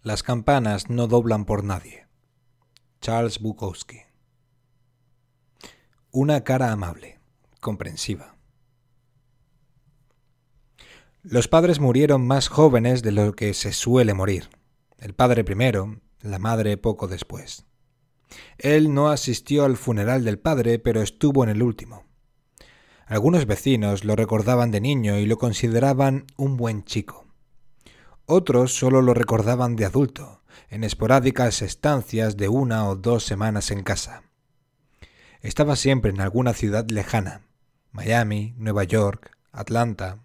Las campanas no doblan por nadie. Charles Bukowski. Una cara amable, comprensiva. Los padres murieron más jóvenes de lo que se suele morir. El padre primero, la madre poco después. Él no asistió al funeral del padre, pero estuvo en el último. Algunos vecinos lo recordaban de niño y lo consideraban un buen chico. Otros solo lo recordaban de adulto, en esporádicas estancias de 1 o 2 semanas en casa. Estaba siempre en alguna ciudad lejana, Miami, Nueva York, Atlanta,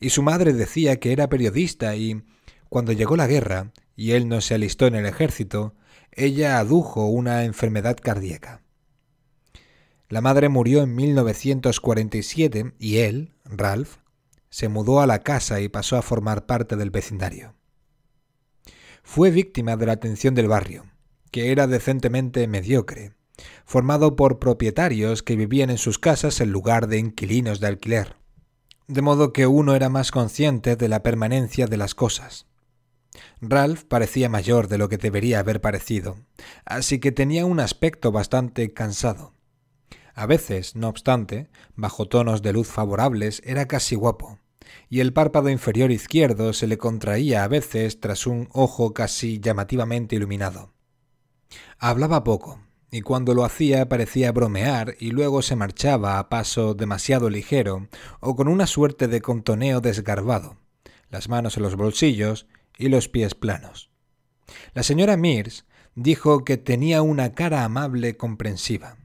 y su madre decía que era periodista y, cuando llegó la guerra y él no se alistó en el ejército, ella adujo una enfermedad cardíaca. La madre murió en 1947 y él, Ralph, se mudó a la casa y pasó a formar parte del vecindario. Fue víctima de la atención del barrio, que era decentemente mediocre, formado por propietarios que vivían en sus casas en lugar de inquilinos de alquiler, de modo que uno era más consciente de la permanencia de las cosas. Ralph parecía mayor de lo que debería haber parecido, así que tenía un aspecto bastante cansado. A veces, no obstante, bajo tonos de luz favorables, era casi guapo, y el párpado inferior izquierdo se le contraía a veces tras un ojo casi llamativamente iluminado. Hablaba poco, y cuando lo hacía parecía bromear y luego se marchaba a paso demasiado ligero o con una suerte de contoneo desgarbado, las manos en los bolsillos y los pies planos. La señora Mears dijo que tenía una cara amable comprensiva.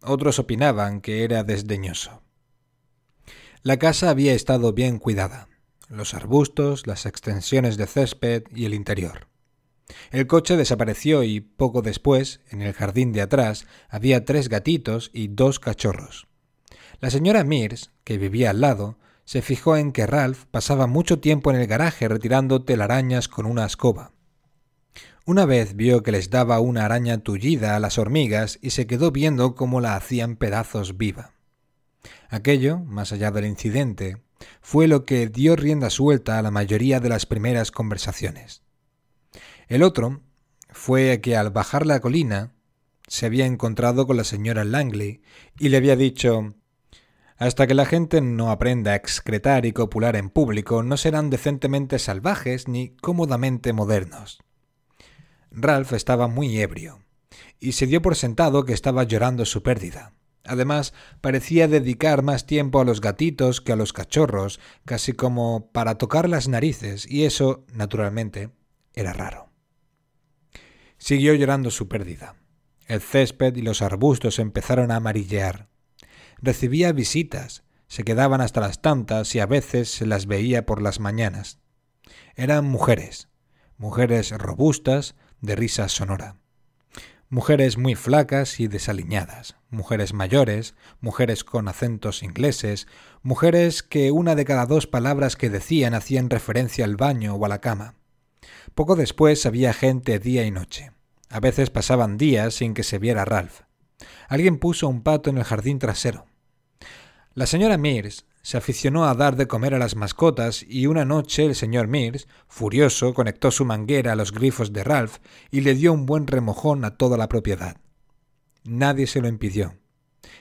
Otros opinaban que era desdeñoso. La casa había estado bien cuidada, los arbustos, las extensiones de césped y el interior. El coche desapareció y, poco después, en el jardín de atrás, había 3 gatitos y 2 cachorros. La señora Mears, que vivía al lado, se fijó en que Ralph pasaba mucho tiempo en el garaje retirando telarañas con una escoba. Una vez vio que les daba una araña tullida a las hormigas y se quedó viendo cómo la hacían pedazos viva. Aquello, más allá del incidente, fue lo que dio rienda suelta a la mayoría de las primeras conversaciones. El otro fue que al bajar la colina se había encontrado con la señora Langley y le había dicho: «Hasta que la gente no aprenda a excretar y copular en público, no serán decentemente salvajes ni cómodamente modernos». Ralph estaba muy ebrio, y se dio por sentado que estaba llorando su pérdida. Además, parecía dedicar más tiempo a los gatitos que a los cachorros, casi como para tocar las narices, y eso, naturalmente, era raro. Siguió llorando su pérdida. El césped y los arbustos empezaron a amarillear. Recibía visitas, se quedaban hasta las tantas y a veces se las veía por las mañanas. Eran mujeres robustas, de risa sonora. Mujeres muy flacas y desaliñadas, mujeres mayores, mujeres con acentos ingleses, mujeres que 1 de cada 2 palabras que decían hacían referencia al baño o a la cama. Poco después había gente día y noche. A veces pasaban días sin que se viera Ralph. Alguien puso un pato en el jardín trasero. La señora Mears se aficionó a dar de comer a las mascotas y una noche el señor Mears, furioso, conectó su manguera a los grifos de Ralph y le dio un buen remojón a toda la propiedad. Nadie se lo impidió.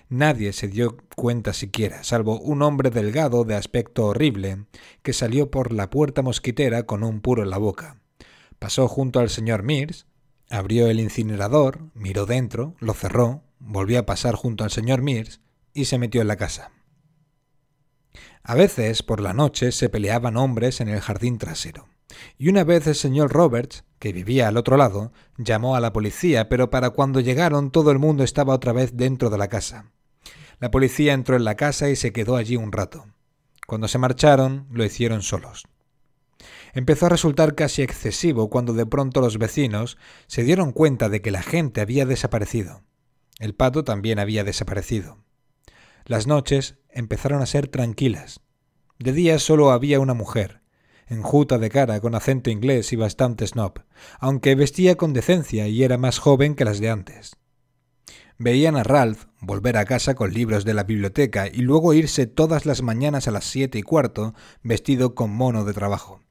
Nadie se dio cuenta siquiera, salvo un hombre delgado de aspecto horrible que salió por la puerta mosquitera con un puro en la boca. Pasó junto al señor Mears, abrió el incinerador, miró dentro, lo cerró, volvió a pasar junto al señor Mears y se metió en la casa. A veces, por la noche, se peleaban hombres en el jardín trasero, y una vez el señor Roberts, que vivía al otro lado, llamó a la policía, pero para cuando llegaron todo el mundo estaba otra vez dentro de la casa. La policía entró en la casa y se quedó allí un rato. Cuando se marcharon, lo hicieron solos. Empezó a resultar casi excesivo cuando de pronto los vecinos se dieron cuenta de que la gente había desaparecido. El pato también había desaparecido. Las noches empezaron a ser tranquilas. De día solo había una mujer, enjuta de cara, con acento inglés y bastante snob, aunque vestía con decencia y era más joven que las de antes. Veían a Ralph volver a casa con libros de la biblioteca y luego irse todas las mañanas a las 7:15 vestido con mono de trabajo.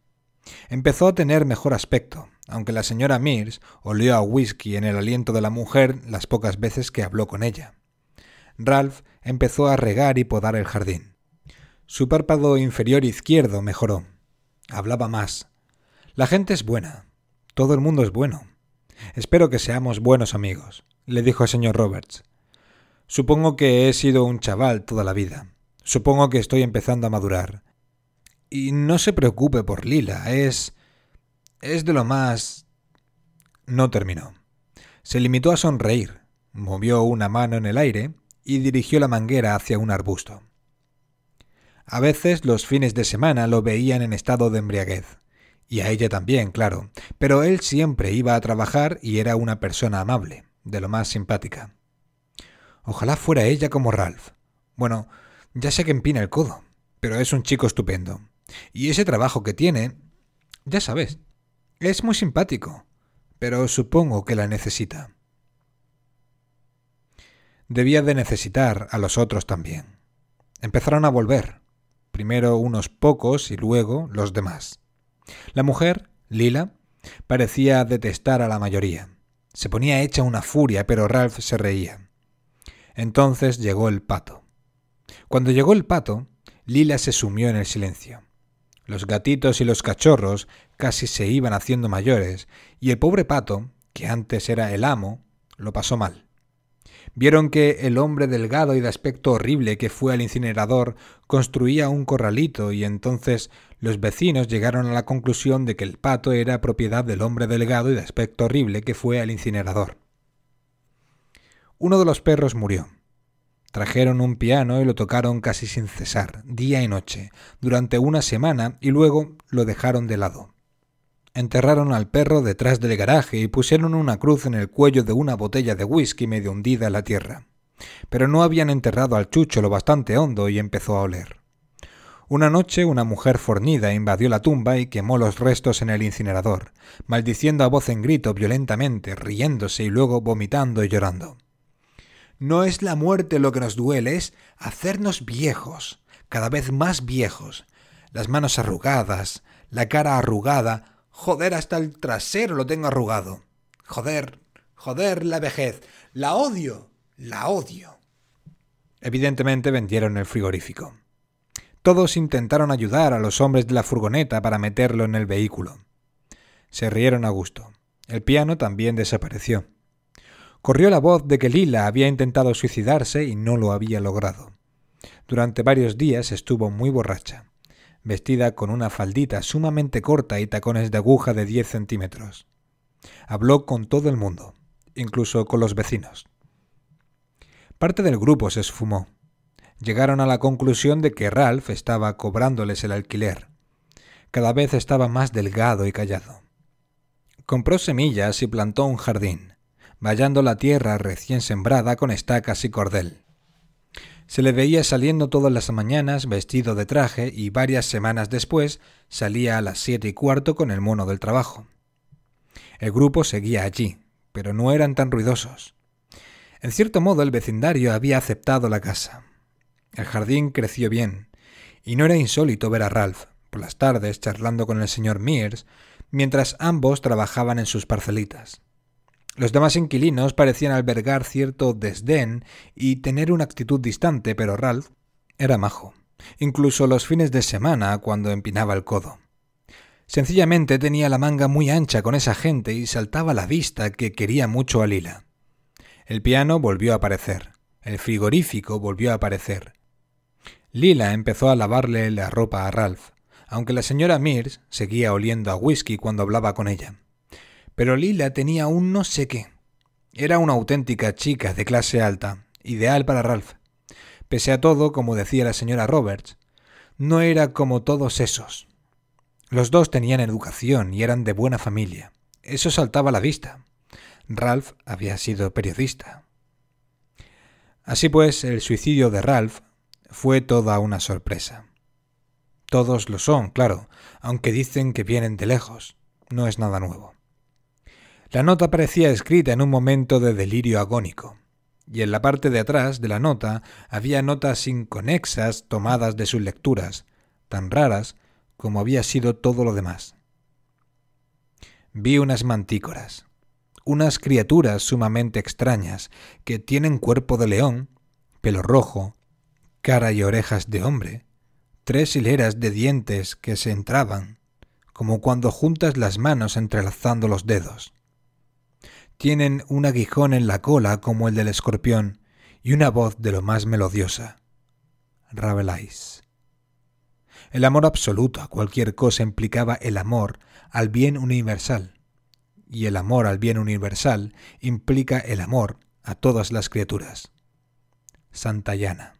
Empezó a tener mejor aspecto, aunque la señora Mears olió a whisky en el aliento de la mujer las pocas veces que habló con ella. Ralph empezó a regar y podar el jardín. Su párpado inferior izquierdo mejoró. Hablaba más. La gente es buena. Todo el mundo es bueno. Espero que seamos buenos amigos, le dijo el señor Roberts. Supongo que he sido un chaval toda la vida. Supongo que estoy empezando a madurar. Y no se preocupe por Lila, es de lo más... No terminó. Se limitó a sonreír, movió una mano en el aire y dirigió la manguera hacia un arbusto. A veces los fines de semana lo veían en estado de embriaguez. Y a ella también, claro, pero él siempre iba a trabajar y era una persona amable, de lo más simpática. Ojalá fuera ella como Ralph. Bueno, ya sé que empina el codo, pero es un chico estupendo. Y ese trabajo que tiene, ya sabes, es muy simpático, pero supongo que la necesita. Debía de necesitar a los otros también. Empezaron a volver, primero unos pocos y luego los demás. La mujer, Lila, parecía detestar a la mayoría. Se ponía hecha una furia, pero Ralph se reía. Entonces llegó el pato. Cuando llegó el pato, Lila se sumió en el silencio. Los gatitos y los cachorros casi se iban haciendo mayores, y el pobre pato, que antes era el amo, lo pasó mal. Vieron que el hombre delgado y de aspecto horrible que fue al incinerador construía un corralito y entonces los vecinos llegaron a la conclusión de que el pato era propiedad del hombre delgado y de aspecto horrible que fue al incinerador. Uno de los perros murió. Trajeron un piano y lo tocaron casi sin cesar, día y noche, durante una semana y luego lo dejaron de lado. Enterraron al perro detrás del garaje y pusieron una cruz en el cuello de una botella de whisky medio hundida en la tierra. Pero no habían enterrado al chucho lo bastante hondo y empezó a oler. Una noche una mujer fornida invadió la tumba y quemó los restos en el incinerador, maldiciendo a voz en grito violentamente, riéndose y luego vomitando y llorando. No es la muerte lo que nos duele, es hacernos viejos, cada vez más viejos. Las manos arrugadas, la cara arrugada. Joder, hasta el trasero lo tengo arrugado. Joder, la vejez. La odio, la odio. Evidentemente vendieron el frigorífico. Todos intentaron ayudar a los hombres de la furgoneta para meterlo en el vehículo. Se rieron a gusto. El piano también desapareció. Corrió la voz de que Lila había intentado suicidarse y no lo había logrado. Durante varios días estuvo muy borracha, vestida con una faldita sumamente corta y tacones de aguja de 10 centímetros. Habló con todo el mundo, incluso con los vecinos. Parte del grupo se esfumó. Llegaron a la conclusión de que Ralph estaba cobrándoles el alquiler. Cada vez estaba más delgado y callado. Compró semillas y plantó un jardín, vallando la tierra recién sembrada con estacas y cordel. Se le veía saliendo todas las mañanas vestido de traje y varias semanas después salía a las 7:15 con el mono del trabajo. El grupo seguía allí, pero no eran tan ruidosos. En cierto modo el vecindario había aceptado la casa. El jardín creció bien, y no era insólito ver a Ralph, por las tardes, charlando con el señor Mears, mientras ambos trabajaban en sus parcelitas. Los demás inquilinos parecían albergar cierto desdén y tener una actitud distante, pero Ralph era majo, incluso los fines de semana cuando empinaba el codo. Sencillamente tenía la manga muy ancha con esa gente y saltaba a la vista que quería mucho a Lila. El piano volvió a aparecer, el frigorífico volvió a aparecer. Lila empezó a lavarle la ropa a Ralph, aunque la señora Mears seguía oliendo a whisky cuando hablaba con ella. Pero Lila tenía un no sé qué. Era una auténtica chica de clase alta, ideal para Ralph. Pese a todo, como decía la señora Roberts, no era como todos esos. Los dos tenían educación y eran de buena familia. Eso saltaba a la vista. Ralph había sido periodista. Así pues, el suicidio de Ralph fue toda una sorpresa. Todos lo son, claro, aunque dicen que vienen de lejos. No es nada nuevo. La nota parecía escrita en un momento de delirio agónico, y en la parte de atrás de la nota había notas inconexas tomadas de sus lecturas, tan raras como había sido todo lo demás. Vi unas mantícoras, unas criaturas sumamente extrañas que tienen cuerpo de león, pelo rojo, cara y orejas de hombre, 3 hileras de dientes que se entraban, como cuando juntas las manos entrelazando los dedos. Tienen un aguijón en la cola como el del escorpión y una voz de lo más melodiosa. Rabelais. El amor absoluto a cualquier cosa implicaba el amor al bien universal, y el amor al bien universal implica el amor a todas las criaturas. Santayana.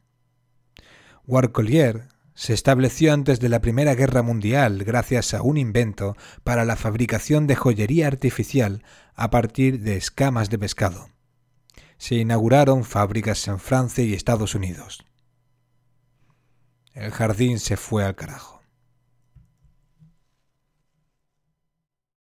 Warcollier se estableció antes de la Primera Guerra Mundial gracias a un invento para la fabricación de joyería artificial a partir de escamas de pescado. Se inauguraron fábricas en Francia y Estados Unidos. El jardín se fue al carajo.